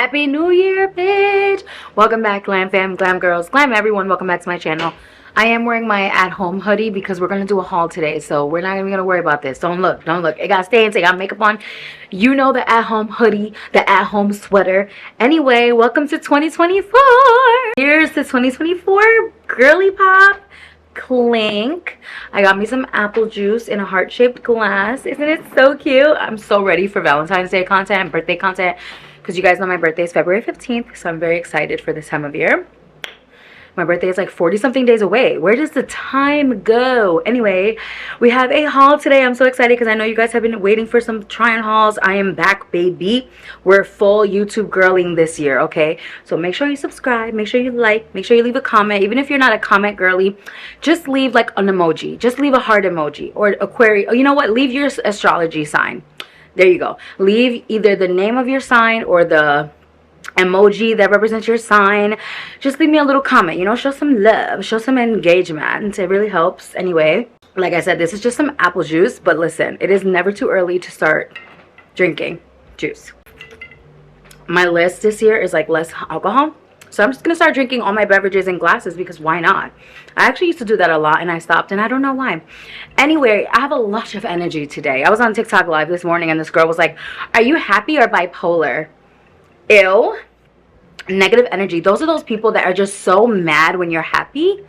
Happy New Year, bitch! Welcome back, Glam Fam, Glam Girls, Glam everyone. Welcome back to my channel. I am wearing my at-home hoodie because we're going to do a haul today, so we're not even going to worry about this. Don't look. It got stains, it got makeup on. You know the at-home hoodie, the at-home sweater. Anyway, welcome to 2024. Here's the 2024 Girly Pop Clink. I got me some apple juice in a heart-shaped glass. Isn't it so cute? I'm so ready for Valentine's Day content and birthday content, because you guys know my birthday is February 15th, so I'm very excited for this time of year. My birthday is like 40 something days away. Where does the time go? Anyway, we have a haul today. I'm so excited because I know you guys have been waiting for some try-on hauls. I am back, baby. We're full YouTube girling this year, okay? So make sure you subscribe, make sure you like, make sure you leave a comment. Even if you're not a comment girly, just leave like an emoji. Just leave a heart emoji or Aquarius. Oh, you know what? Leave your astrology sign. There you go. Leave either the name of your sign or the emoji that represents your sign. Just leave me a little comment, you know, show some love, show some engagement. It really helps. Anyway, like I said, this is just some apple juice, but listen, it is never too early to start drinking juice. My list this year is like less alcohol, so I'm just gonna start drinking all my beverages in glasses because why not? I actually used to do that a lot and I stopped, and I don't know why. Anyway, I have a lot of energy today. I was on TikTok live this morning and this girl was like, are you happy or bipolar? Ew. Negative energy. Those are those people that are just so mad when you're happy.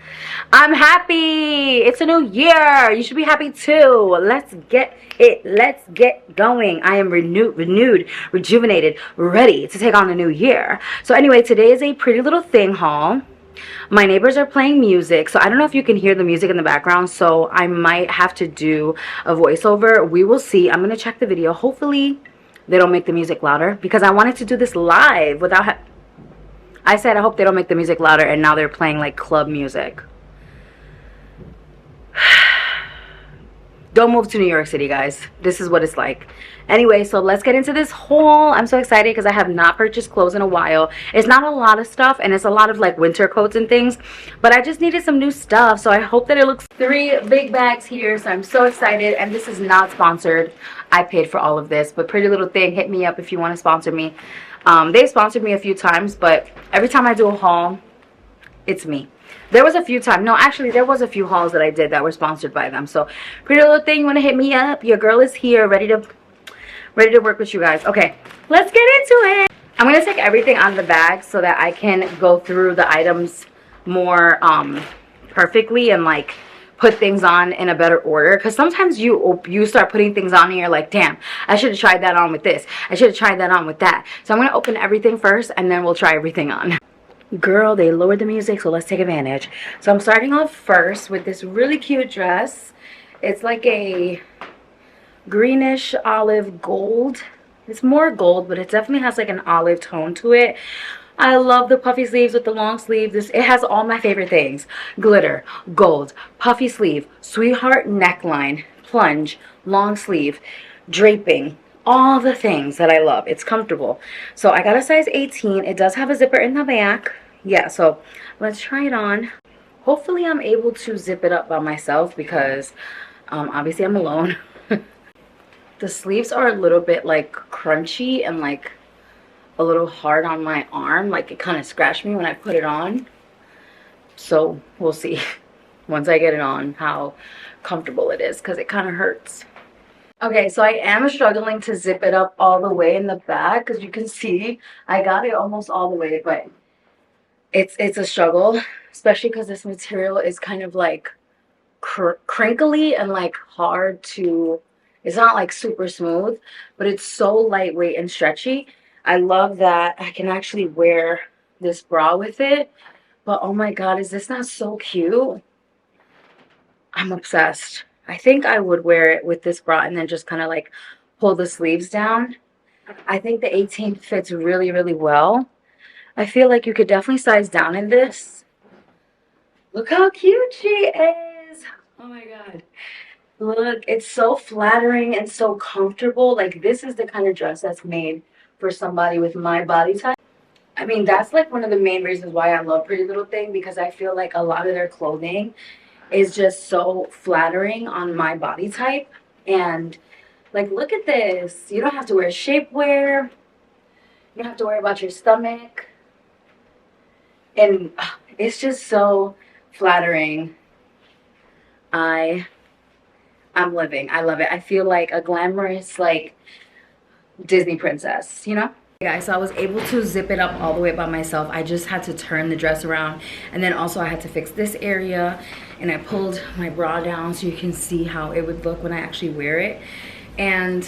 I'm happy. It's a new year. You should be happy too. Let's get it. Let's get going. I am renewed, rejuvenated, ready to take on a new year. So anyway, today is a Pretty Little Thing haul. My neighbors are playing music, so I don't know if you can hear the music in the background, so I might have to do a voiceover. We will see. I'm going to check the video. Hopefully they don't make the music louder because I wanted to do this live without I said I hope they don't make the music louder, and now they're playing like club music. Don't move to New York City, guys. This is what it's like. Anyway, so let's get into this haul. I'm so excited because I have not purchased clothes in a while. It's not a lot of stuff, and it's a lot of like winter coats and things, but I just needed some new stuff, so I hope that it looks. 3 big bags here, so I'm so excited. And this is not sponsored. I paid for all of this, but Pretty Little Thing, hit me up if you want to sponsor me. They sponsored me a few times, but every time I do a haul, it's me. There was a few times, no, actually there was a few hauls that I did that were sponsored by them. So Pretty Little Thing, you want to hit me up? Your girl is here, ready to work with you guys. Okay, let's get into it. I'm gonna take everything out of the bag so that I can go through the items more perfectly and like put things on in a better order, because sometimes you start putting things on and you're like, damn, I should have tried that on with this, I should have tried that on with that. So I'm gonna open everything first and then we'll try everything on. Girl, they lowered the music, so let's take advantage. So I'm starting off first with this really cute dress. It's like a greenish olive gold. It's more gold, but it definitely has like an olive tone to it. I love the puffy sleeves with the long sleeve. It has all my favorite things. Glitter, gold, puffy sleeve, sweetheart neckline, plunge, long sleeve, draping. All the things that I love. It's comfortable. So I got a size 18. It does have a zipper in the back. Yeah, so let's try it on. Hopefully I'm able to zip it up by myself because obviously I'm alone. The sleeves are a little bit like crunchy and like a little hard on my arm, like it kind of scratched me when I put it on. So we'll see once I get it on how comfortable it is, because it kind of hurts. Okay, so I am struggling to zip it up all the way in the back, because you can see I got it almost all the way, but it's a struggle, especially because this material is kind of like crinkly and like hard to, it's not like super smooth, but it's so lightweight and stretchy. I love that I can actually wear this bra with it. But oh my god, is this not so cute? I'm obsessed. I think I would wear it with this bra and then just kind of like pull the sleeves down. I think the 18 fits really, really well. I feel like you could definitely size down in this. Look how cute she is. Oh my god. Look, it's so flattering and so comfortable. Like, this is the kind of dress that's made for somebody with my body type. I mean, that's like one of the main reasons why I love Pretty Little Thing, because I feel like a lot of their clothing is just so flattering on my body type. And like, look at this. You don't have to wear shapewear. You don't have to worry about your stomach. And it's just so flattering. I'm living. I love it. I feel like a glamorous, like, Disney princess, you know? Guys, so I was able to zip it up all the way by myself. I just had to turn the dress around, and then also I had to fix this area, and I pulled my bra down so you can see how it would look when I actually wear it. And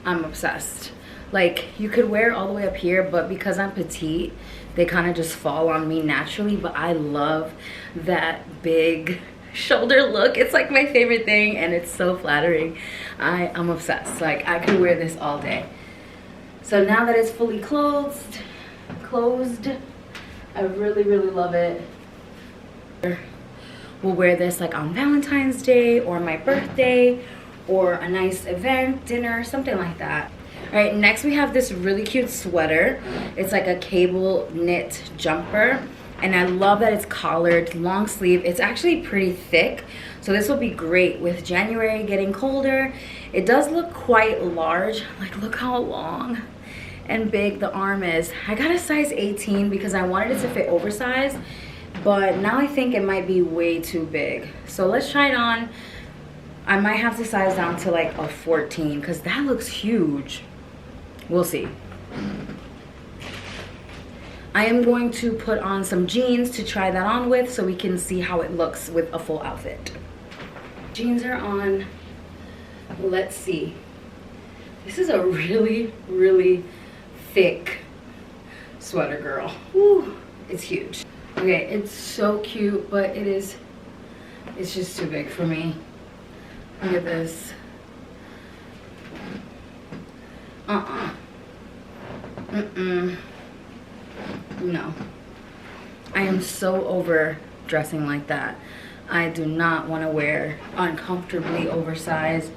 I'm obsessed. Like, you could wear it all the way up here, but because I'm petite, they kind of just fall on me naturally. But I love that big shoulder look. It's like my favorite thing, and it's so flattering. I'm obsessed. Like, I could wear this all day. So now that it's fully closed, I really, really love it. We'll wear this like on Valentine's Day or my birthday or a nice event, dinner, something like that. All right, next we have this really cute sweater. It's like a cable knit jumper, and I love that it's collared, long sleeve. It's actually pretty thick, so this will be great with January getting colder. It does look quite large. Like, look how long and big the arm is. I got a size 18 because I wanted it to fit oversized, but now I think it might be way too big. So let's try it on. I might have to size down to like a 14 because that looks huge. We'll see. I am going to put on some jeans to try that on with so we can see how it looks with a full outfit. Jeans are on. Let's see. This is a really, really thick sweater, girl. Woo, it's huge. Okay, it's so cute, but it's just too big for me. Look at this. No. I am so over dressing like that. I do not want to wear uncomfortably oversized.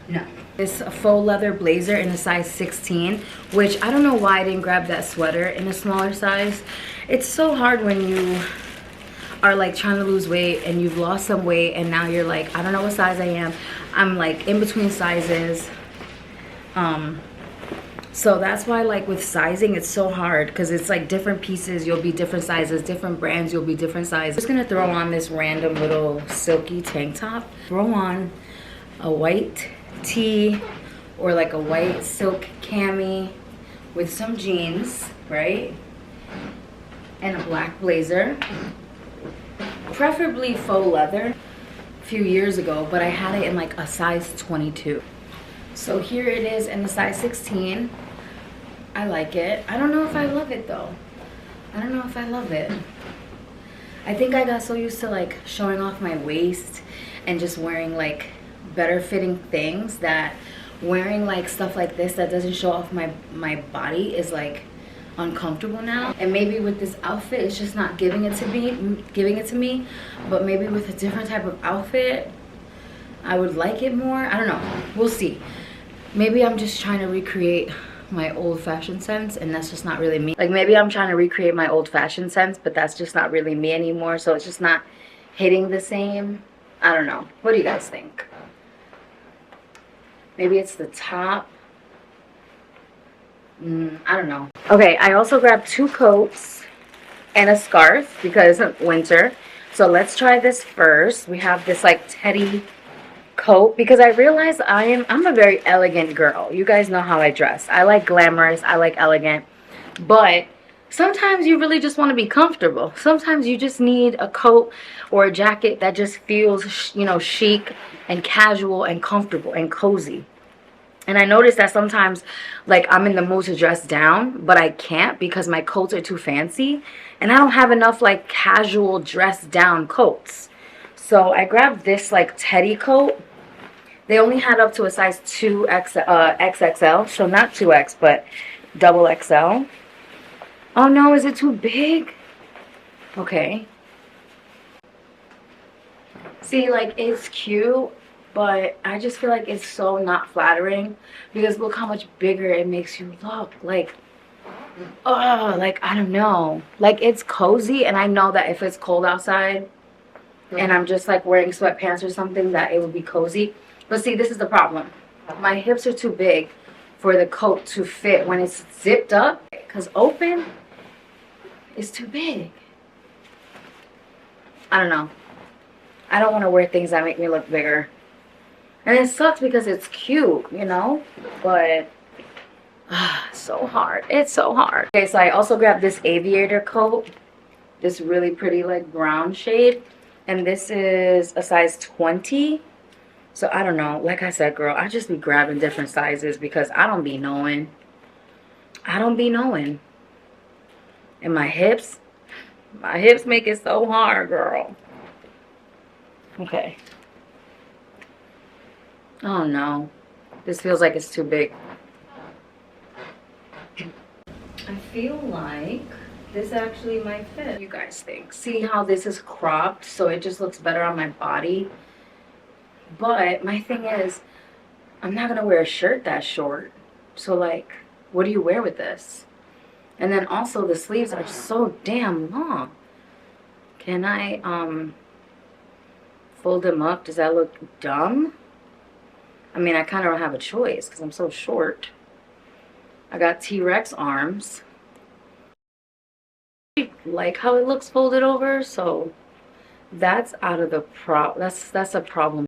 No. This faux leather blazer in a size 16, which I don't know why I didn't grab that sweater in a smaller size. It's so hard when you are like trying to lose weight and you've lost some weight and now you're like, I don't know what size I am. I'm like in between sizes. So that's why, like, with sizing, it's so hard because it's like different pieces, you'll be different sizes, different brands, you'll be different sizes. I'm just gonna throw on this random little silky tank top. Throw on a white tee or like a white silk cami with some jeans, right? And a black blazer. Preferably faux leather. A few years ago, but I had it in like a size 22. So here it is in the size 16. I like it. I don't know if I love it though. I don't know if I love it. I think I got so used to like showing off my waist and just wearing like better fitting things that wearing like stuff like this that doesn't show off my body is like uncomfortable now. And maybe with this outfit it's just not giving it to me, but maybe with a different type of outfit I would like it more. I don't know. We'll see. Maybe I'm just trying to recreate my old fashion sense and that's just not really me. Like, maybe I'm trying to recreate my old fashion sense, but that's just not really me anymore, so it's just not hitting the same. I don't know. What do you guys think? Maybe it's the top. I don't know. Okay, I also grabbed 2 coats and a scarf because of winter. So let's try this first. We have this like teddy coat because I realized I'm a very elegant girl. You guys know how I dress. I like glamorous, I like elegant, but sometimes you really just want to be comfortable. Sometimes you just need a coat or a jacket that just feels, you know, chic and casual and comfortable and cozy. And I noticed that sometimes, like, I'm in the mood to dress down, but I can't because my coats are too fancy and I don't have enough like casual dress down coats. So I grabbed this like teddy coat. They only had up to a size 2XXL, so not 2X, but double XL. Oh no, is it too big? Okay. See, like, it's cute, but I just feel like it's so not flattering because look how much bigger it makes you look. Like, oh, like, I don't know. Like, it's cozy, and I know that if it's cold outside and I'm just like wearing sweatpants or something, that it would be cozy. But see, this is the problem. My hips are too big for the coat to fit when it's zipped up, because open is too big. I don't know. I don't want to wear things that make me look bigger. And it sucks because it's cute, you know? But so hard. It's so hard. Okay, so I also grabbed this Aviator coat. This really pretty like brown shade. And this is a size 20. So I don't know. Like I said, girl, I just be grabbing different sizes because I don't be knowing. I don't be knowing. And my hips make it so hard, girl. Okay. Oh no. This feels like it's too big. I feel like this actually might fit. You guys think? See how this is cropped so it just looks better on my body? But my thing is, I'm not gonna wear a shirt that short. So like, what do you wear with this? And then also the sleeves are so damn long. Can I fold them up? Does that look dumb? I mean, I kind of don't have a choice because I'm so short. I got T-Rex arms. I like how it looks folded over, so that's out of the that's a problem.